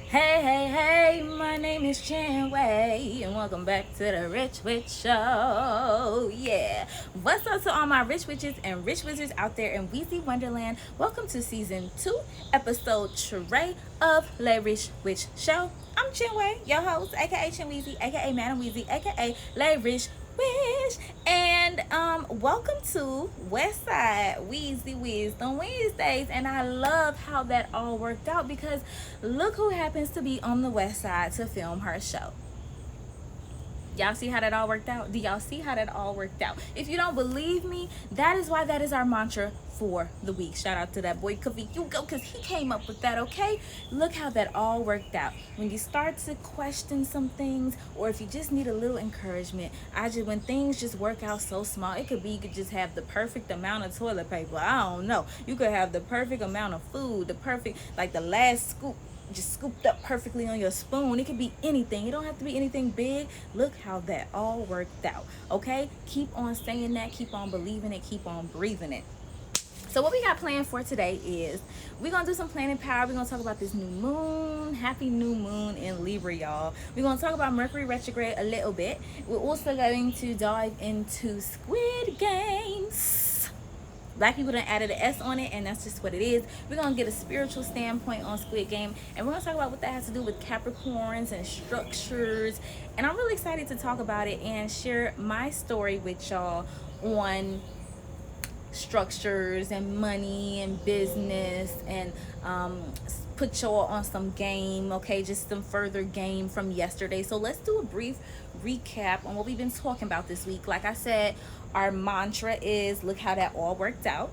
Hey, hey, hey, my name is Chinwe, and welcome back to the Rich Witch Show. Yeah. What's up to all my rich witches and rich wizards out there in Weezy Wonderland? Welcome to season 2, episode 3 of Le Rich Witch Show. I'm Chinwe, your host, aka Chinweezy, aka Madam Weezy, aka Le Rich Wish, and welcome to Westside Weezy Wisdom Wednesdays. And I love how that all worked out because look who happens to be on the West Side to film her show. Y'all see how that all worked out? Do y'all see how that all worked out? If you don't believe me, that is why that is our mantra for the week. Shout out to that boy Kofi Hugo because he came up with that, okay? Look how that all worked out. When you start to question some things, or if you just need a little encouragement, when things just work out so small, it could be you could just have the perfect amount of toilet paper. I don't know. You could have the perfect amount of food, the perfect, like the last scoop just scooped up perfectly on your spoon. It could be anything. It don't have to be anything big. Look how that all worked out. Okay? Keep on saying that. Keep on believing it. Keep on breathing it. So what we got planned for today is we're going to do some planning power. We're going to talk about this new moon. Happy new moon in Libra, y'all. We're going to talk about Mercury Retrograde a little bit. We're also going to dive into Squid Games. Black people done added an S on it, and that's just what it is. We're going to get a spiritual standpoint on Squid Game, and we're going to talk about what that has to do with Capricorns and structures. And I'm really excited to talk about it and share my story with y'all on structures and money and business, and put y'all on some game, okay? Just some further game from yesterday. So let's do a brief recap on what we've been talking about this week. Like I said, our mantra is look how that all worked out.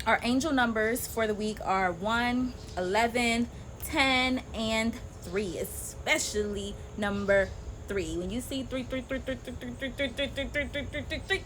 Our angel numbers for the week are 1, 11, 10, and 3, especially number 3. When you see 3, 3, 3, 3, 3, 3, 3, 3, 3, 3, 3, 3, 3, 3, 3,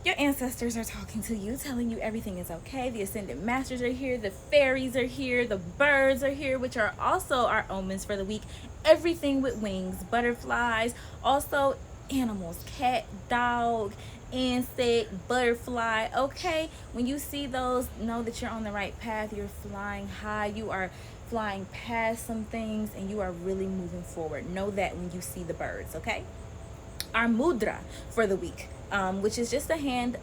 your ancestors are talking to you, telling you everything is okay. The ascended masters are here, the fairies are here, the birds are here, which are also our omens for the week. Everything with wings, butterflies, also animals, cat, dog, insect, butterfly, okay? When you see those, know that you're on the right path. You're flying high. You are flying past some things, and you are really moving forward. Know that when you see the birds, okay? Our mudra for the week, which is just a hand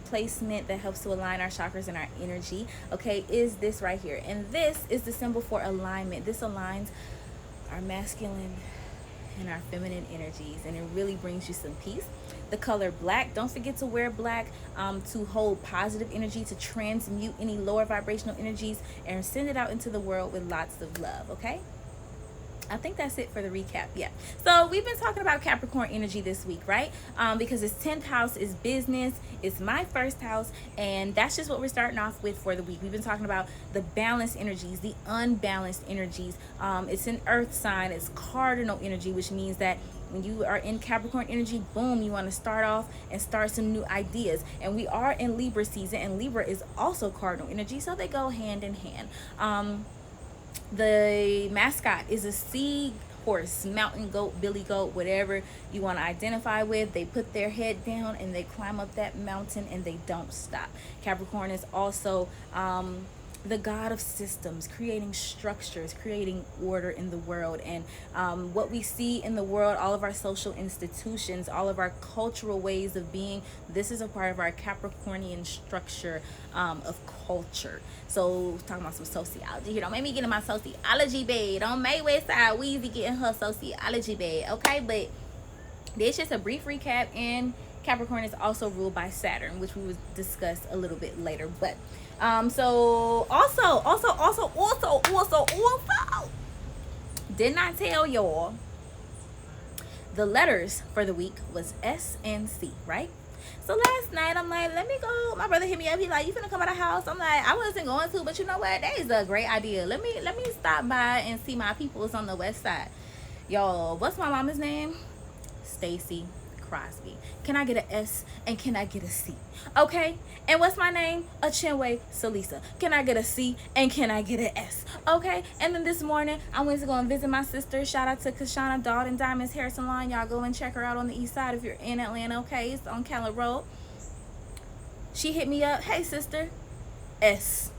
placement that helps to align our chakras and our energy, okay, is this right here. And this is the symbol for alignment. This aligns our masculine and our feminine energies, and it really brings you some peace. The color black, don't forget to wear black to hold positive energy, to transmute any lower vibrational energies and send it out into the world with lots of love, okay? I think that's it for the recap. Yeah. So we've been talking about Capricorn energy this week, right? Because its 10th house is business. It's my first house. And that's just what we're starting off with for the week. We've been talking about the balanced energies, the unbalanced energies. It's an earth sign. It's cardinal energy, which means that when you are in Capricorn energy, boom, you want to start off and start some new ideas. And we are in Libra season, and Libra is also cardinal energy. So they go hand in hand. The mascot is a sea horse, mountain goat, billy goat, whatever you want to identify with. They put their head down and they climb up that mountain and they don't stop. Capricorn is also the god of systems, creating structures, creating order in the world. And what we see in the world, all of our social institutions, all of our cultural ways of being, this is a part of our Capricornian structure of culture. So talking about some sociology here. Don't make me get in my sociology bed. Don't make Westside Weezy get in her sociology bed, okay? But this is just a brief recap. And Capricorn is also ruled by Saturn, which we will discuss a little bit later. But so also did not tell y'all the letters for the week was S and C, right? So last night I'm like, let me go. My brother hit me up. He like, you finna come out of the house? I'm like, I wasn't going to, but you know what? That is a great idea. Let me stop by and see my peoples on the west side. Y'all, what's my mama's name? Stacy Crosby. Can I get an S and can I get a C? Okay. And what's my name? Chinwe Salisa. Can I get a C and can I get an S? Okay. And then this morning I went to go and visit my sister. Shout out to Kashana Dalton Diamonds Hair Salon. Y'all go and check her out on the east side if you're in Atlanta. Okay. It's on Keller Road. She hit me up. Hey sister. S.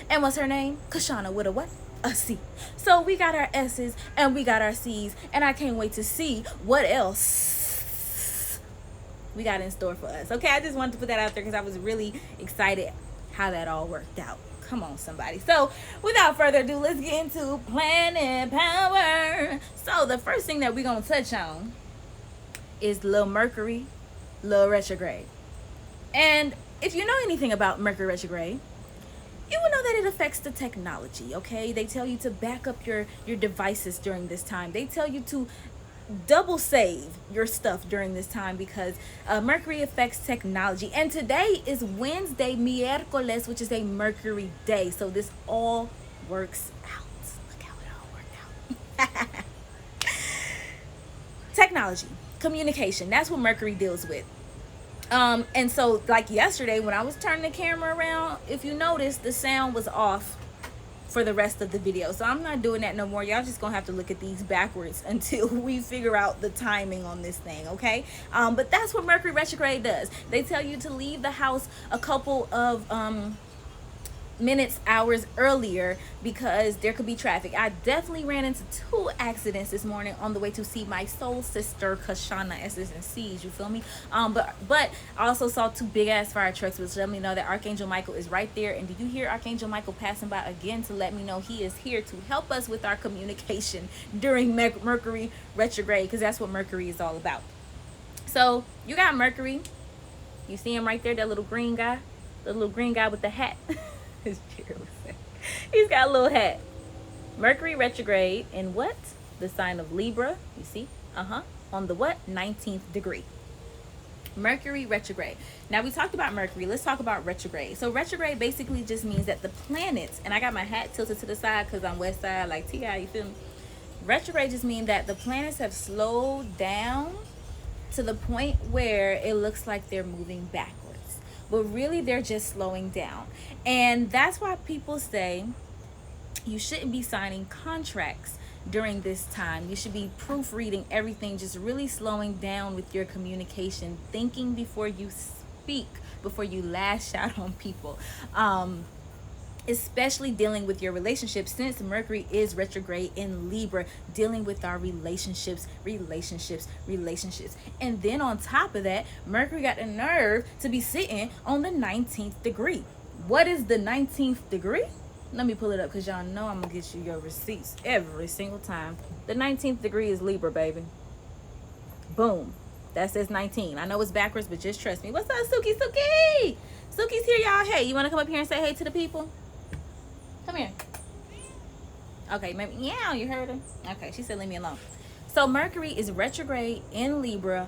And what's her name? Kashana with a what? a C. So we got our S's and we got our C's, and I can't wait to see what else we got in store for us. Okay, I just wanted to put that out there because I was really excited how that all worked out. Come on, somebody. So without further ado, let's get into planet power. So the first thing that we're going to touch on is little Mercury, little retrograde. And if you know anything about Mercury retrograde, you will know that it affects the technology, okay? They tell you to back up your devices during this time. They tell you to double save your stuff during this time because Mercury affects technology. And today is Wednesday, miércoles, which is a Mercury day. So this all works out. Look how it all worked out. Technology, communication, that's what Mercury deals with. And so like yesterday when I was turning the camera around, if you notice, the sound was off for the rest of the video. So I'm not doing that no more. Y'all just gonna have to look at these backwards until we figure out the timing on this thing, okay? But that's what Mercury retrograde does. They tell you to leave the house a couple of minutes, hours earlier because there could be traffic. I definitely ran into 2 accidents this morning on the way to see my soul sister Kashana, S's and C's, you feel me? But I also saw 2 big ass fire trucks, which let me know that Archangel Michael is right there. And do you hear Archangel Michael passing by again to let me know he is here to help us with our communication during Mercury retrograde, because that's what Mercury is all about. So you got Mercury, you see him right there, that little green guy, the little green guy with the hat. He's got a little hat. Mercury retrograde in what? The sign of Libra. You see? On the what? 19th degree. Mercury retrograde. Now we talked about Mercury. Let's talk about retrograde. So retrograde basically just means that the planets, and I got my hat tilted to the side because I'm west side like T.I., you feel me? Retrograde just means that the planets have slowed down to the point where it looks like they're moving backwards. But really they're just slowing down. And that's why people say you shouldn't be signing contracts during this time. You should be proofreading everything, just really slowing down with your communication, thinking before you speak, before you lash out on people. Especially dealing with your relationships, since Mercury is retrograde in Libra, dealing with our relationships. And then on top of that, Mercury got the nerve to be sitting on the 19th degree. What is the 19th degree? Let me pull it up because y'all know I'm gonna get you your receipts every single time. The 19th degree is Libra, baby. Boom. That says 19. I know it's backwards, but just trust me. What's up, Suki? Suki's here, y'all. Hey, you want to come up here and say hey to the people? Come here. Okay, maybe, yeah, you heard her. Okay, she said leave me alone. So Mercury is retrograde in Libra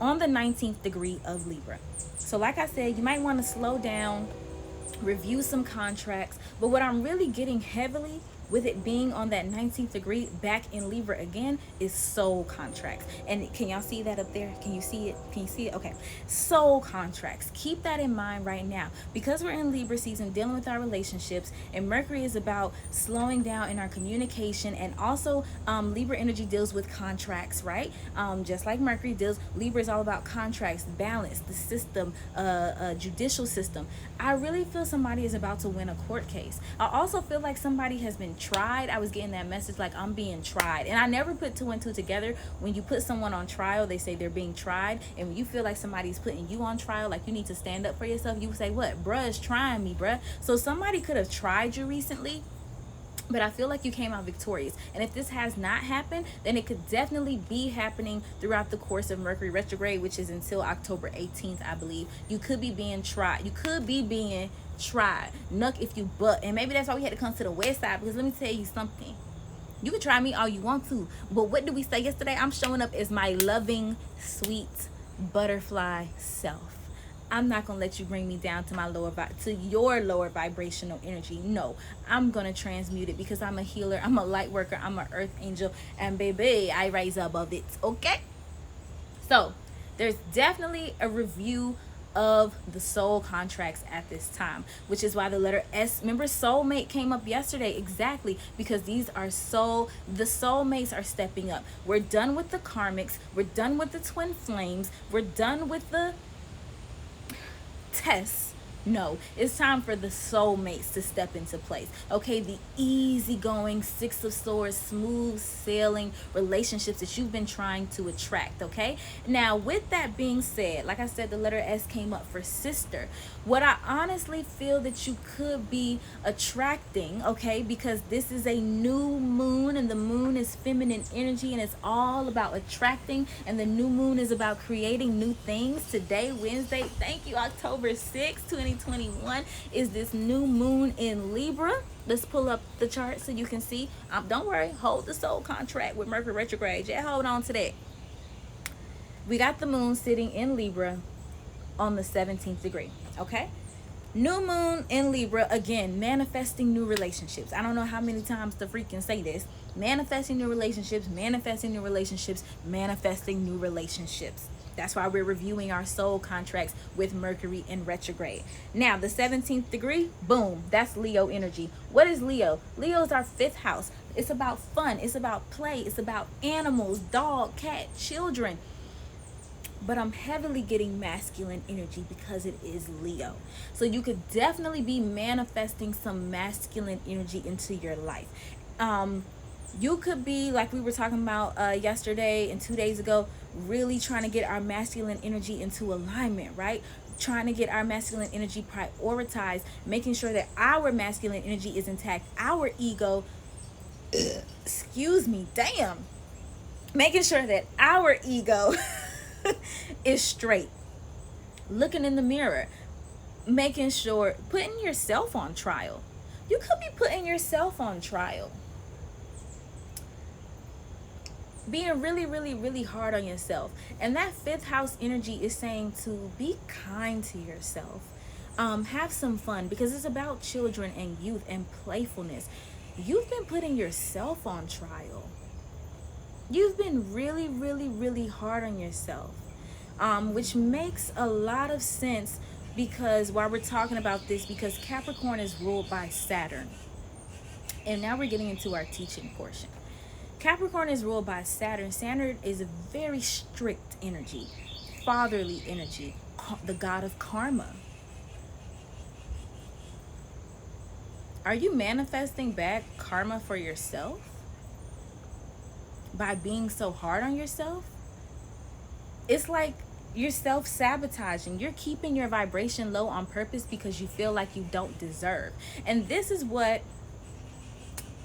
on the 19th degree of Libra. So like I said, you might want to slow down, review some contracts. But what I'm really getting heavily with it being on that 19th degree back in Libra again is soul contracts. And can y'all see that up there? Can you see it? Okay, soul contracts. Keep that in mind right now, because we're in Libra season dealing with our relationships, and Mercury is about slowing down in our communication. And also Libra energy deals with contracts, right? Just like Mercury deals, Libra is all about contracts, balance, the system, judicial system. I really feel somebody is about to win a court case. I also feel like somebody has been tried. I was getting that message like I'm being tried, and I never put 2 and 2 together. When you put someone on trial, they say they're being tried. And when you feel like somebody's putting you on trial, like you need to stand up for yourself, you say, what? Bruh is trying me, bruh. So somebody could have tried you recently, but I feel like you came out victorious. And if this has not happened, then it could definitely be happening throughout the course of Mercury retrograde, which is until October 18th, I believe. You could be being tried. You could be being tried. Nuck if you butt. And maybe that's why we had to come to the west side, because let me tell you something. You can try me all you want to, but what did we say yesterday? I'm showing up as my loving, sweet, butterfly self. I'm not gonna let you bring me down to my your lower vibrational energy. No, I'm gonna transmute it, because I'm a healer, I'm a light worker, I'm an earth angel, and baby, I rise above it. Okay, so there's definitely a review of the soul contracts at this time, which is why the letter S, remember soulmate, came up yesterday, exactly because these are the soulmates are stepping up. We're done with the karmics, we're done with the twin flames, we're done with the tests, No, it's time for the soulmates to step into place. Okay, the easygoing, Six of Swords, smooth sailing relationships that you've been trying to attract. Okay, now with that being said, like I said, the letter S came up for sister. What I honestly feel that you could be attracting, okay, because this is a new moon and the moon is feminine energy and it's all about attracting, and the new moon is about creating new things. Today, Wednesday, thank you, October 6th, 2021, is this new moon in Libra. Let's pull up the chart so you can see. Don't worry, hold the soul contract with Mercury Retrograde. Yeah, hold on to that. We got the moon sitting in Libra on the 17th degree. Okay, new moon in Libra, again, manifesting new relationships. I don't know how many times to freaking say this. Manifesting new relationships, manifesting new relationships, manifesting new relationships. That's why we're reviewing our soul contracts with Mercury in retrograde. Now, the 17th degree, boom, that's Leo energy. What is Leo? Leo is our 5th house. It's about fun. It's about play. It's about animals, dog, cat, children. But I'm heavily getting masculine energy because it is Leo. So you could definitely be manifesting some masculine energy into your life. You could be, like we were talking about yesterday and 2 days ago, really trying to get our masculine energy into alignment, right? Trying to get our masculine energy prioritized, making sure that our masculine energy is intact, our ego, excuse me, damn, making sure that our ego is straight, looking in the mirror, making sure, putting yourself on trial. You could be putting yourself on trial, being really, really, really hard on yourself. And that 5th house energy is saying to be kind to yourself. Have some fun, because it's about children and youth and playfulness. You've been putting yourself on trial. You've been really, really, really hard on yourself, which makes a lot of sense, because while we're talking about this, because Capricorn is ruled by Saturn. And now we're getting into our teaching portion. Capricorn is ruled by Saturn. Saturn is a very strict energy, fatherly energy, the god of karma. Are you manifesting bad karma for yourself by being so hard on yourself? It's like you're self-sabotaging. You're keeping your vibration low on purpose because you feel like you don't deserve. And this is what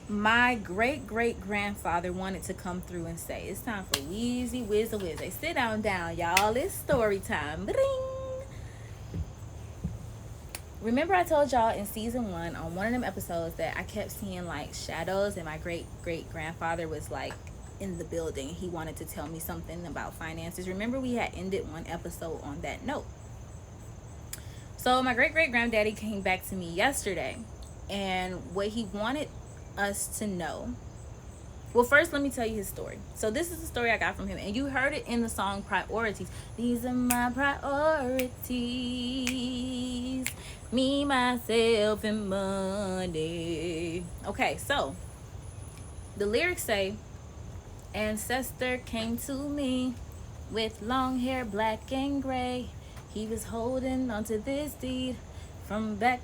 my great-great-grandfather wanted to come through and say. It's time for Wheezy Wisdom Wednesday. Sit down, y'all. It's story time. Bring. Remember I told y'all in season 1 on one of them episodes that I kept seeing like shadows, and my great-great-grandfather was like in the building. He wanted to tell me something about finances. Remember we had ended one episode on that note. So my great-great-granddaddy came back to me yesterday, and what he wanted us to know, well, first let me tell you his story. So this is the story I got from him, and you heard it in the song Priorities. These are my priorities, me, myself, and money. Okay, so the lyrics say, ancestor came to me with long hair, black and gray. He was holding onto this deed from back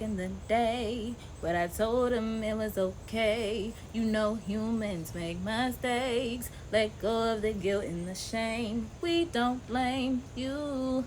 in the day, but I told him it was okay. You know humans make mistakes. Let go of the guilt and the shame. We don't blame you.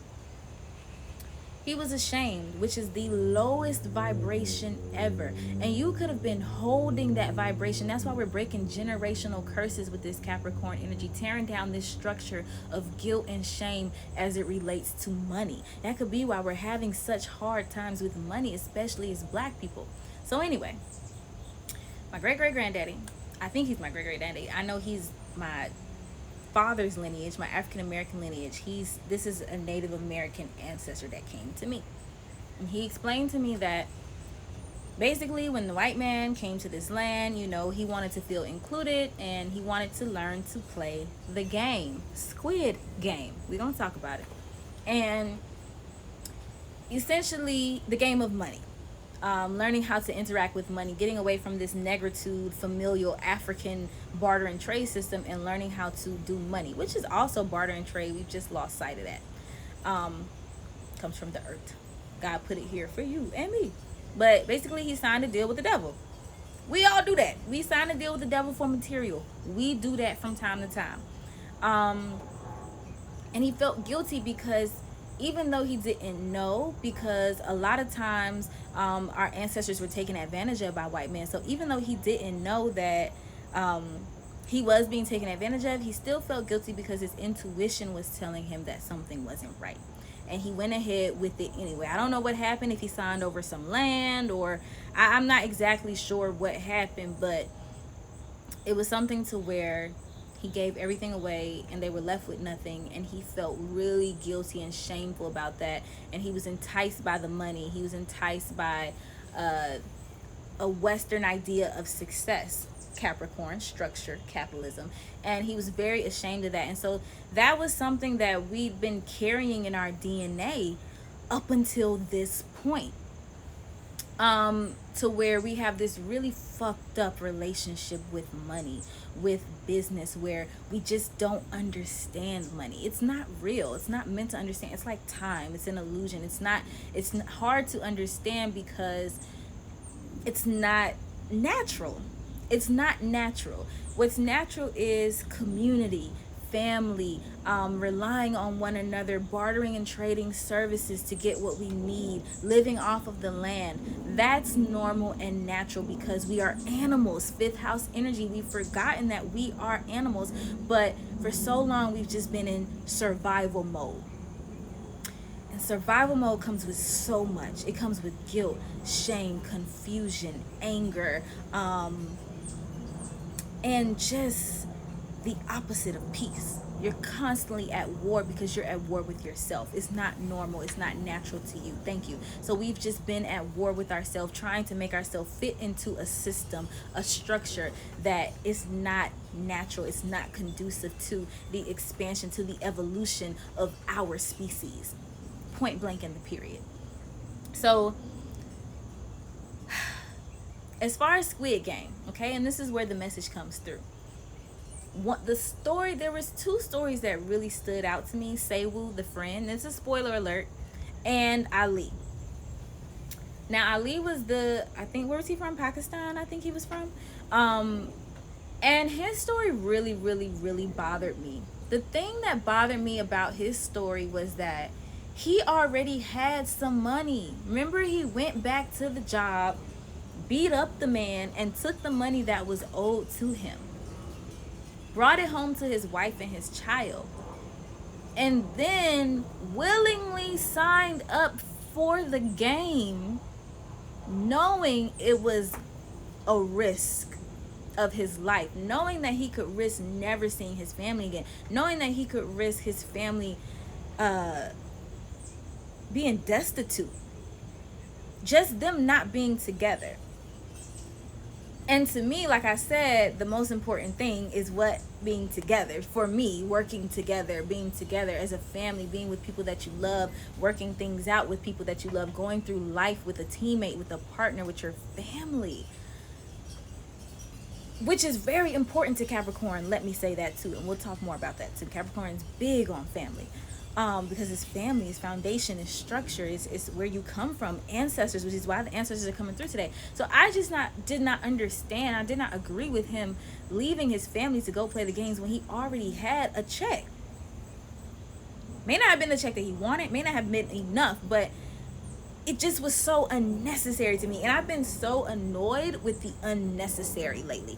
He was ashamed, which is the lowest vibration ever. And you could have been holding that vibration. That's why we're breaking generational curses with this Capricorn energy, tearing down this structure of guilt and shame as it relates to money. That could be why we're having such hard times with money, especially as Black people. So anyway, my great-great-granddaddy, I think he's my great-great-granddaddy. I know he's my father's lineage, my African American lineage. This is a Native American ancestor that came to me, and he explained to me that basically when the white man came to this land, you know, he wanted to feel included, and he wanted to learn to play the game, Squid game. We're gonna talk about it. And essentially the game of money, learning how to interact with money, getting away from this negritude, familial African barter and trade system, and learning how to do money, which is also barter and trade. We've just lost sight of that. Comes from the earth. God put it here for you and me. But basically, he signed a deal with the devil. We all do that. We sign a deal with the devil for material. We do that from time to time. And he felt guilty because even though he didn't know, because a lot of times our ancestors were taken advantage of by white men. So even though he didn't know that he was being taken advantage of, he still felt guilty because his intuition was telling him that something wasn't right. And he went ahead with it anyway. I don't know what happened, if he signed over some land, or I'm not exactly sure what happened, but it was something to where he gave everything away and they were left with nothing, and he felt really guilty and shameful about that. And he was enticed by the money. He was enticed by a Western idea of success, Capricorn, structure, capitalism, and he was very ashamed of that. And so that was something that we've been carrying in our DNA up until this point, to where we have this really fucked up relationship with money, with business, where we just don't understand money. It's not real. It's not meant to understand. It's like time. It's an illusion. It's hard to understand because it's not natural. It's not natural. What's natural is community, family, relying on one another, bartering and trading services to get what we need, living off of the land. That's normal and natural because we are animals. Fifth house energy. We've forgotten that we are animals, but for so long we've just been in survival mode. And survival mode comes with so much. It comes with guilt, shame, confusion, anger, and just the opposite of peace. You're constantly at war because you're at war with yourself. It's not normal. It's not natural to you. Thank you. So we've just been at war with ourselves, trying to make ourselves fit into a system, a structure that is not natural. It's not conducive to the expansion, to the evolution of our species. Point blank in the period. So as far as Squid Game, okay, and this is where the message comes through. There was two stories that really stood out to me. Seaux, the friend, this is a spoiler alert, and Ali. Now Ali was where was he from? Pakistan, I think he was from. And his story really, really, really bothered me. The thing that bothered me about his story was that he already had some money. Remember, he went back to the job, beat up the man, and took the money that was owed to him, brought it home to his wife and his child, and then willingly signed up for the game, knowing it was a risk of his life, knowing that he could risk never seeing his family again, knowing that he could risk his family being destitute, just them not being together. And to me, like I said, the most important thing is what being together. For me, working together, being together as a family, being with people that you love, working things out with people that you love, going through life with a teammate, with a partner, with your family, which is very important to Capricorn. Let me say that too, and we'll talk more about that too. Capricorn is big on family. Because his family, his foundation, his structure, is where you come from, ancestors, which is why the ancestors are coming through today. So I just did not understand. I did not agree with him leaving his family to go play the games when he already had a check. May not have been the check that he wanted, may not have been enough, but it just was so unnecessary to me. And I've been so annoyed with the unnecessary lately.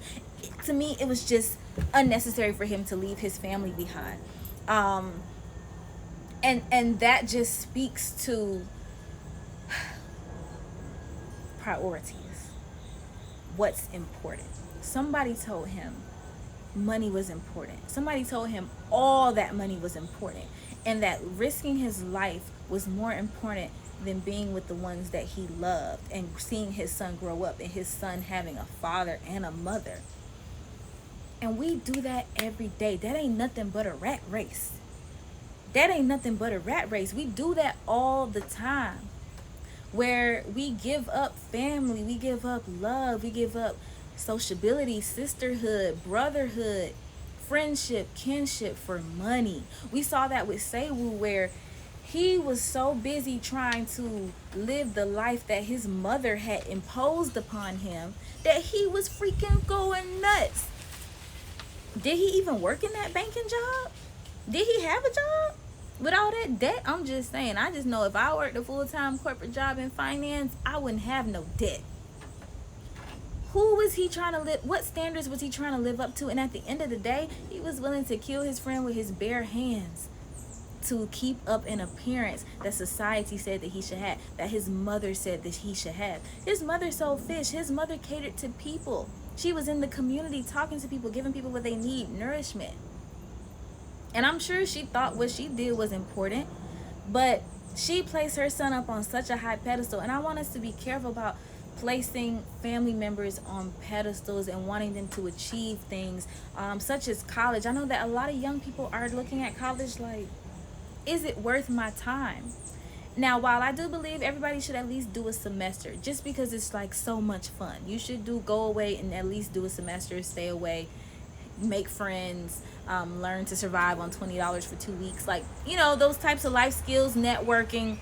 To me, it was just unnecessary for him to leave his family behind. And that just speaks to priorities. What's important? Somebody told him money was important. Somebody told him all that money was important, and that risking his life was more important than being with the ones that he loved and seeing his son grow up and his son having a father and a mother. And we do that every day. That ain't nothing but a rat race. That ain't nothing but a rat race. We do that all the time, where we give up family, we give up love, we give up sociability, sisterhood, brotherhood, friendship, kinship for money. We saw that with Seaux, where He was so busy trying to live the life that his mother had imposed upon him that he was freaking going nuts. Did he even work in that banking job? Did he have a job with all that debt? I'm just saying. I just know if I worked a full-time corporate job in finance, I wouldn't have no debt. Who was he trying to live? What standards was he trying to live up to? And at the end of the day, he was willing to kill his friend with his bare hands to keep up an appearance that society said that he should have, that his mother said that he should have. His mother sold fish. His mother catered to people. She was in the community talking to people, giving people what they need, nourishment. And I'm sure she thought what she did was important, but she placed her son up on such a high pedestal. And I want us to be careful about placing family members on pedestals and wanting them to achieve things such as college. I know that a lot of young people are looking at college like, is it worth my time? Now, while I do believe everybody should at least do a semester, just because it's like so much fun, you should go away and at least do a semester, stay away, make friends, learn to survive on $20 for 2 weeks, like, you know, those types of life skills, networking,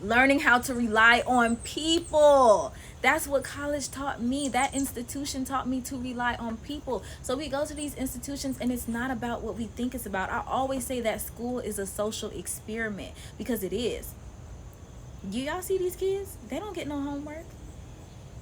learning how to rely on people. That's what college taught me. That institution taught me to rely on people. So we go to these institutions and it's not about what we think it's about. I always say that school is a social experiment, because it is. Do y'all see these kids? They don't get no homework.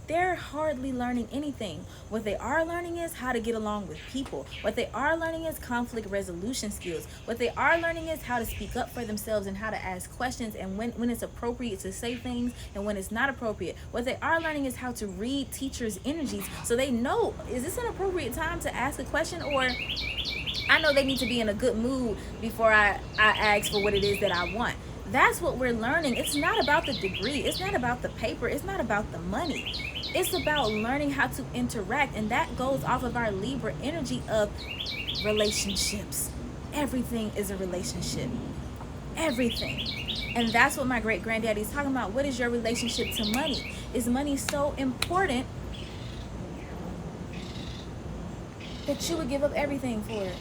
They're hardly learning anything. What they are learning is how to get along with people. What they are learning is conflict resolution skills. What they are learning is how to speak up for themselves and how to ask questions, and when it's appropriate to say things and when it's not appropriate. What they are learning is how to read teachers' energies, so they know, is this an appropriate time to ask a question, or I know they need to be in a good mood before I ask for what it is that I want. That's what we're learning. It's not about the degree. It's not about the paper. It's not about the money. It's about learning how to interact, and that goes off of our Libra energy of relationships. Everything is a relationship. Everything. And that's what my great granddaddy is talking about. What is your relationship to money? Is money so important that you would give up everything for it?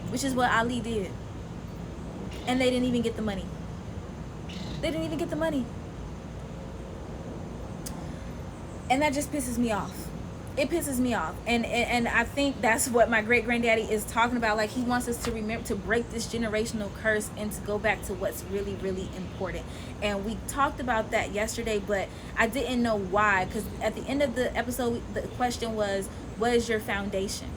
Which is what Ali did. And they didn't even get the money. They didn't even get the money. And that just pisses me off. It pisses me off. And I think that's what my great granddaddy is talking about. Like, he wants us to remember to break this generational curse and to go back to what's really, really important. And we talked about that yesterday, but I didn't know why. Because at the end of the episode, the question was, what is your foundation?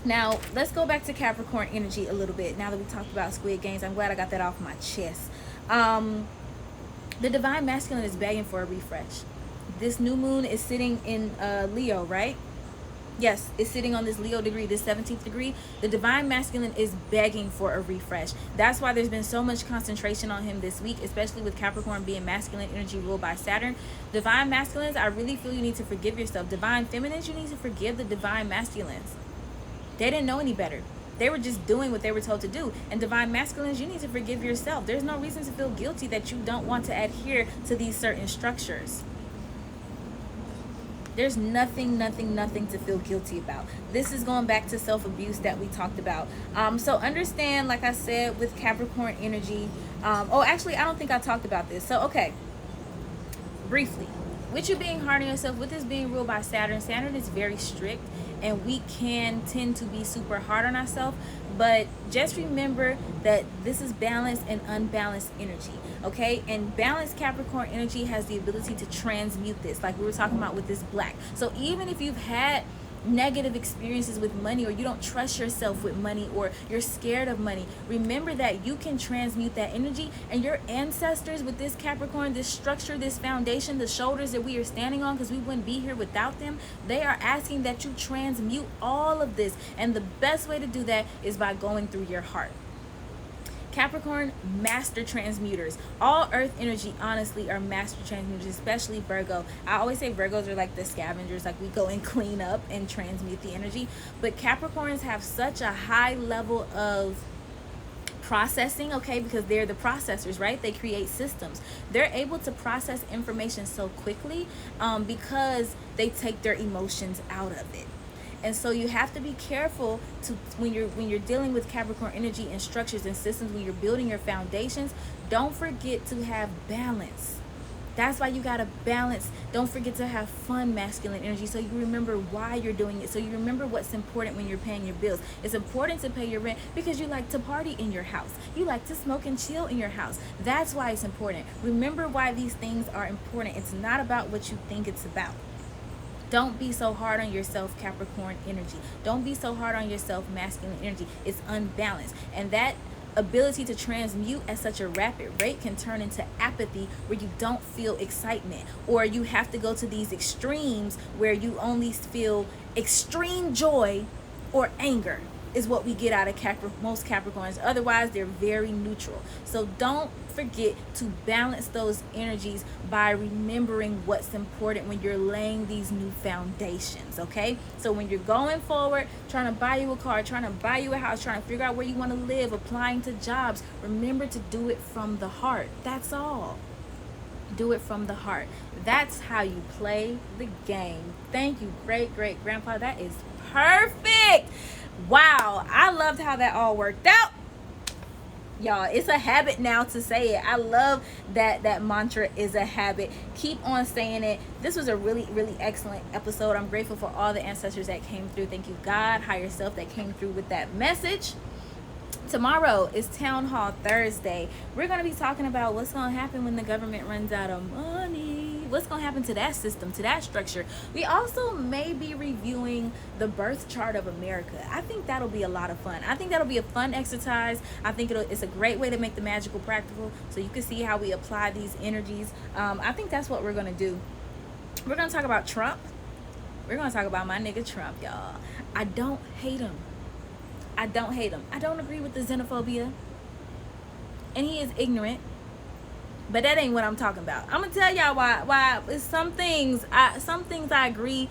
Now, let's go back to Capricorn energy a little bit. Now that we talked about Squid Games, I'm glad I got that off my chest. The divine masculine is begging for a refresh. This new moon is sitting in Leo, right? Yes, it's sitting on this Leo degree, this 17th degree. The divine masculine is begging for a refresh. That's why there's been so much concentration on him this week, especially with Capricorn being masculine energy ruled by Saturn. Divine masculines, I really feel you need to forgive yourself. Divine feminines, you need to forgive the divine masculines. They didn't know any better. They were just doing what they were told to do. And divine masculines, you need to forgive yourself. There's no reason to feel guilty that you don't want to adhere to these certain structures. There's nothing to feel guilty about. This is going back to self-abuse that we talked about. So understand, like I said, with Capricorn energy. Actually, I don't think I talked about this. So, okay. Briefly. With you being hard on yourself, with this being ruled by Saturn, Saturn is very strict, and we can tend to be super hard on ourselves. But just remember that this is balanced and unbalanced energy, okay? And balanced Capricorn energy has the ability to transmute this, like we were talking about with this black. So even if you've had negative experiences with money, or you don't trust yourself with money, or you're scared of money, remember that you can transmute that energy. And your ancestors with this Capricorn, this structure, this foundation, the shoulders that we are standing on, because we wouldn't be here without them, they are asking that you transmute all of this. And the best way to do that is by going through your heart. Capricorn, master transmuters. All earth energy, honestly, are master transmuters, especially Virgo. I always say Virgos are like the scavengers, like we go and clean up and transmute the energy. But Capricorns have such a high level of processing, okay, because they're the processors, right? They create systems. They're able to process information so quickly because they take their emotions out of it. And so you have to be careful to when you're dealing with Capricorn energy and structures and systems, when you're building your foundations, don't forget to have balance. That's why you gotta balance. Don't forget to have fun masculine energy, so you remember why you're doing it, so you remember what's important when you're paying your bills. It's important to pay your rent because you like to party in your house, you like to smoke and chill in your house. That's why it's important. Remember why these things are important. It's not about what you think it's about. Don't be so hard on yourself, Capricorn energy. Don't be so hard on yourself, masculine energy. It's unbalanced, and that ability to transmute at such a rapid rate can turn into apathy, where you don't feel excitement, or you have to go to these extremes where you only feel extreme joy or anger is what we get out of most Capricorns. Otherwise, they're very neutral. So don't forget to balance those energies by remembering what's important when you're laying these new foundations, okay? So when you're going forward, trying to buy you a car, trying to buy you a house, trying to figure out where you want to live, applying to jobs, remember to do it from the heart. That's all. Do it from the heart. That's how you play the game. Thank you, great grandpa. That is perfect. Wow, I loved how that all worked out. Y'all, it's a habit now to say it. I love that mantra is a habit. Keep on saying it. This was a really excellent episode. I'm grateful for all the ancestors that came through. Thank you, God, higher self, that came through with that message. Tomorrow is Town Hall Thursday. We're going to be talking about what's going to happen when the government runs out of money. What's going to happen to that system, to that structure. We also may be reviewing the birth chart of America. I think that'll be a lot of fun. I think that'll be a fun exercise. I think it's a great way to make the magical practical, so you can see how we apply these energies. I think that's what we're going to do. We're going to talk about Trump. We're going to talk about my nigga Trump, y'all. I don't hate him. I don't hate him. I don't agree with the xenophobia, and he is ignorant, but that ain't what I'm talking about. I'm gonna tell y'all why some things I agree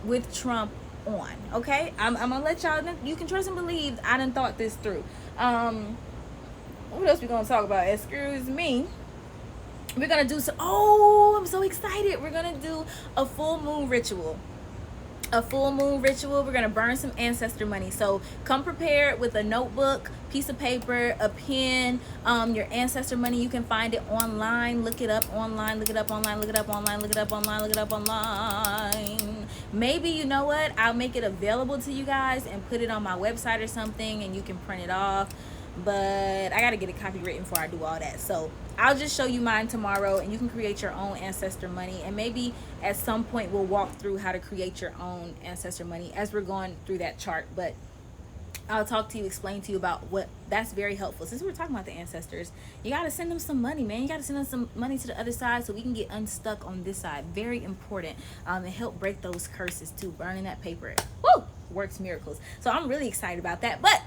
with Trump on. Okay, I'm gonna let y'all know. You can trust and believe I done thought this through. What else we gonna talk about? Excuse me. We're gonna do some. Oh, I'm so excited. We're gonna do a full moon ritual. We're gonna burn some ancestor money. So come prepared with a notebook, piece of paper, a pen. Your ancestor money, you can find it online. Look it up online. Maybe, you know what, I'll make it available to you guys and put it on my website or something, and you can print it off. But I gotta get it copywritten before I do all that. So I'll just show you mine tomorrow, and you can create your own ancestor money. And maybe at some point we'll walk through how to create your own ancestor money as we're going through that chart. But I'll talk to you, explain to you about what that's very helpful. Since we're talking about the ancestors, you got to send them some money, man. You got to send them some money to the other side so we can get unstuck on this side. Very important. And help break those curses too. Burning that paper, woo, works miracles. So I'm really excited about that. But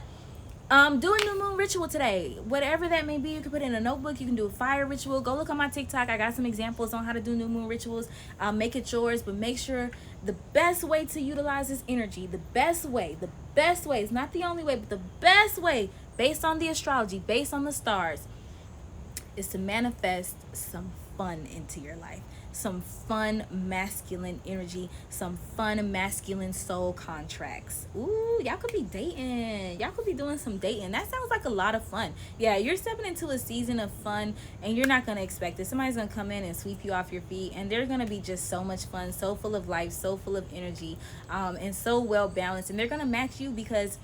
do a new moon ritual today. Whatever that may be, you can put it in a notebook. You can do a fire ritual. Go look on my TikTok. I got some examples on how to do new moon rituals. Make it yours, but make sure the best way to utilize this energy, the best way, it's not the only way, but the best way, based on the astrology, based on the stars, is to manifest some fun into your life. Some fun masculine energy, some fun masculine soul contracts. Ooh, y'all could be dating. Y'all could be doing some dating. That sounds like a lot of fun. Yeah, you're stepping into a season of fun, and you're not going to expect it. Somebody's going to come in and sweep you off your feet, and they're going to be just so much fun, so full of life, so full of energy, and so well balanced. And they're going to match you because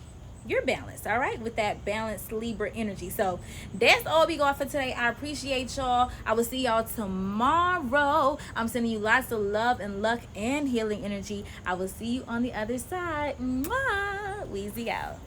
you're balanced, all right, with that balanced Libra energy. So that's all we got for today. I appreciate y'all. I will see y'all tomorrow. I'm sending you lots of love and luck and healing energy. I will see you on the other side. Mwah! Weezy out.